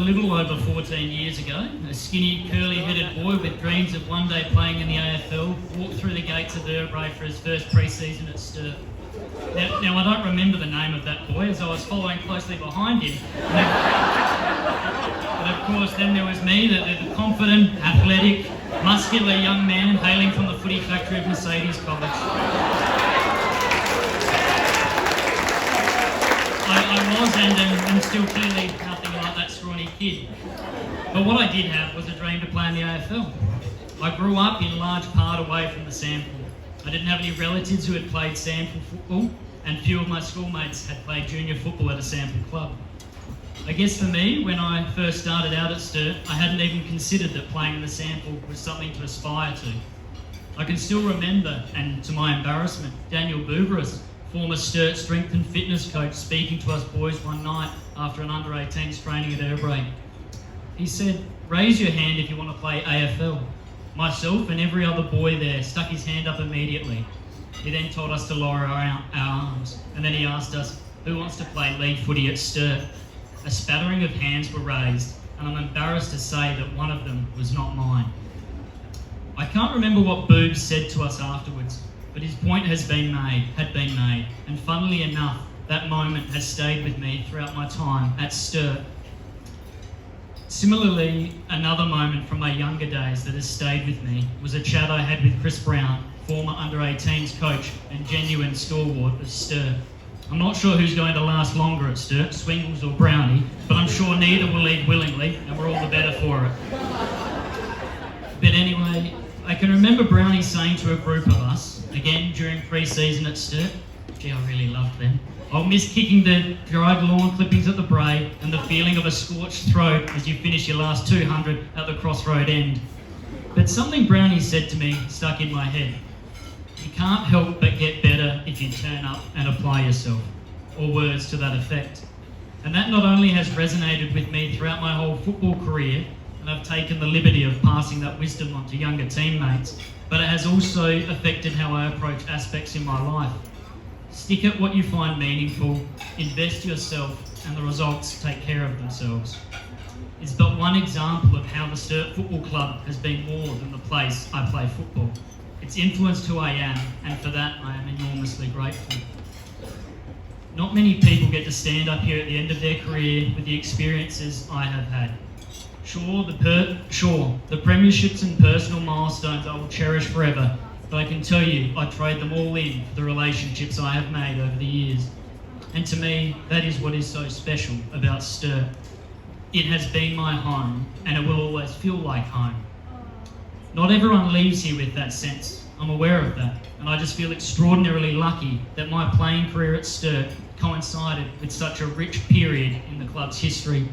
little over 14 years ago, a skinny, curly-headed boy with dreams of one day playing in the AFL walked through the gates of Urbray for his first pre-season at Sturt. Now, I don't remember the name of that boy as I was following closely behind him. But of course, then there was me, the confident, athletic, muscular young man hailing from the footy factory of Mercedes College. I was and still clearly nothing like that scrawny kid. But what I did have was a dream to play in the AFL. I grew up in large part away from the SANFL. I didn't have any relatives who had played SANFL football, and few of my schoolmates had played junior football at a SANFL club. I guess for me, when I first started out at Sturt, I hadn't even considered that playing in the SANFL was something to aspire to. I can still remember, and to my embarrassment, Daniel Bouveris, former Sturt strength and fitness coach, speaking to us boys one night after an under-18s training at Urbray. He said, "Raise your hand if you want to play AFL." Myself and every other boy there stuck his hand up immediately. He then told us to lower our arms, and then he asked us, "Who wants to play league footy at Sturt?" A spattering of hands were raised, and I'm embarrassed to say that one of them was not mine. I can't remember what Boobs said to us afterwards, but his point had been made, and funnily enough, that moment has stayed with me throughout my time at Sturt. Similarly, another moment from my younger days that has stayed with me was a chat I had with Chris Brown, former under-18s coach and genuine stalwart of Sturt. I'm not sure who's going to last longer at Sturt, Swingles or Brownie, but I'm sure neither will leave willingly, and we're all the better for it. But anyway, I can remember Brownie saying to a group of us, again during pre-season at Sturt, "Gee, I really loved them. I'll miss kicking the dried lawn clippings at the Bray and the feeling of a scorched throat as you finish your last 200 at the crossroad end." But something Brownie said to me stuck in my head. "You can't help but get better if you turn up and apply yourself," or words to that effect. And that not only has resonated with me throughout my whole football career, and I've taken the liberty of passing that wisdom on to younger teammates, but it has also affected how I approach aspects in my life. Stick at what you find meaningful, invest yourself, and the results take care of themselves. It's but one example of how the Sturt Football Club has been more than the place I play football. It's influenced who I am, and for that I am enormously grateful. Not many people get to stand up here at the end of their career with the experiences I have had. Sure, the premierships and personal milestones I will cherish forever, but I can tell you I trade them all in for the relationships I have made over the years. And to me, that is what is so special about Sturt. It has been my home, and it will always feel like home. Not everyone leaves here with that sense. I'm aware of that, and I just feel extraordinarily lucky that my playing career at Sturt coincided with such a rich period in the club's history.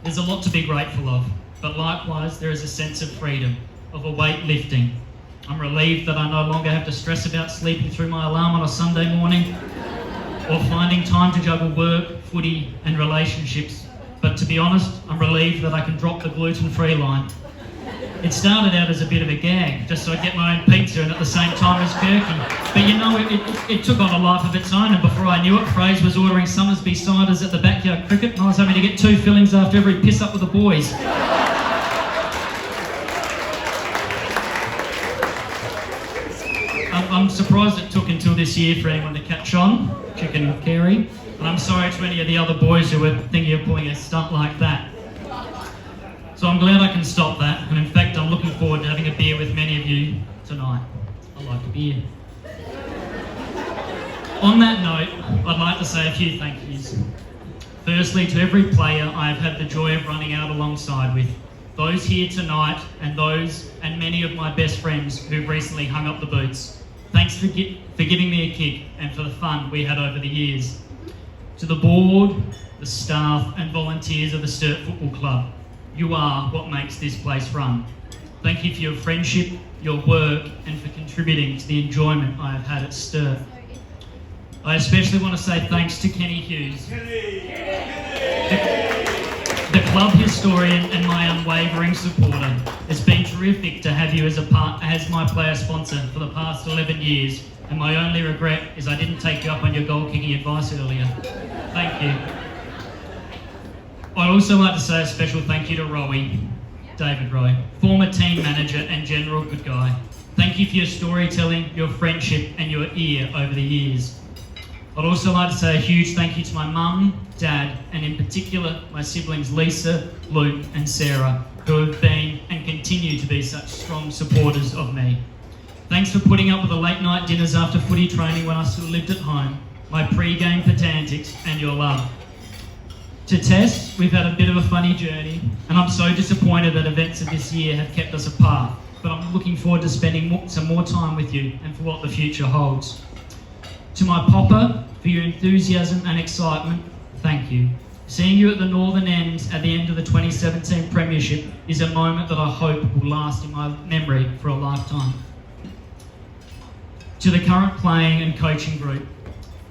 There's a lot to be grateful of, but likewise there is a sense of freedom, of a weight lifting. I'm relieved that I no longer have to stress about sleeping through my alarm on a Sunday morning or finding time to juggle work, footy and relationships. But to be honest, I'm relieved that I can drop the gluten-free line. It started out as a bit of a gag, just so I get my own pizza and at the same time as Kirky. But you know, it took on a life of its own, and before I knew it, Fraser was ordering Summersby ciders at the backyard cricket, and I was having to get 2 fillings after every piss up with the boys. I'm surprised it took until this year for anyone to catch on, Chicken Carey, and I'm sorry to any of the other boys who were thinking of pulling a stunt like that. So I'm glad I can stop that, and in fact I'm looking forward to having a beer with many of you tonight. I like a beer. On that note, I'd like to say a few thank yous. Firstly, to every player I have had the joy of running out alongside with, those here tonight and many of my best friends who've recently hung up the boots. Thanks for giving me a kick and for the fun we had over the years. To the board, the staff and volunteers of the Sturt Football Club, you are what makes this place run. Thank you for your friendship, your work, and for contributing to the enjoyment I have had at Sturt. I especially want to say thanks to Kenny Hughes, the club historian and my unwavering supporter. It's been terrific to have you as my player sponsor for the past 11 years, and my only regret is I didn't take you up on your goal kicking advice earlier. Thank you. I'd also like to say a special thank you to Rowie, David Rowe, former team manager and general good guy. Thank you for your storytelling, your friendship and your ear over the years. I'd also like to say a huge thank you to my mum, dad, and in particular my siblings Lisa, Luke and Sarah, who have been and continue to be such strong supporters of me. Thanks for putting up with the late night dinners after footy training when I still lived at home, my pre-game pedantics and your love. To Tess, we've had a bit of a funny journey and I'm so disappointed that events of this year have kept us apart, but I'm looking forward to spending some more time with you and for what the future holds. To my Popper, for your enthusiasm and excitement, thank you. Seeing you at the Northern End at the end of the 2017 Premiership is a moment that I hope will last in my memory for a lifetime. To the current playing and coaching group,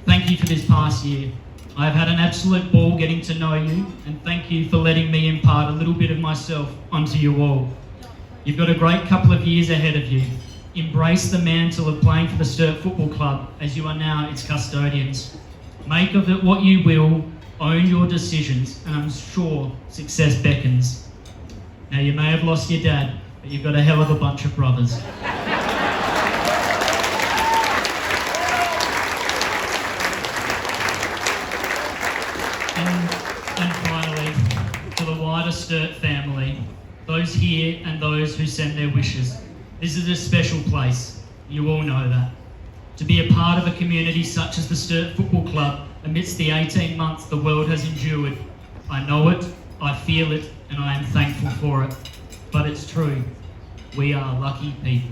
thank you for this past year. I have had an absolute ball getting to know you, and thank you for letting me impart a little bit of myself onto you all. You've got a great couple of years ahead of you. Embrace the mantle of playing for the Sturt Football Club as you are now its custodians. Make of it what you will, own your decisions, and I'm sure success beckons. Now you may have lost your dad, but you've got a hell of a bunch of brothers. And finally, to the wider Sturt family, those here and those who send their wishes, this is a special place. You all know that. To be a part of a community such as the Sturt Football Club amidst the 18 months the world has endured, I know it, I feel it, and I am thankful for it. But it's true, we are lucky people.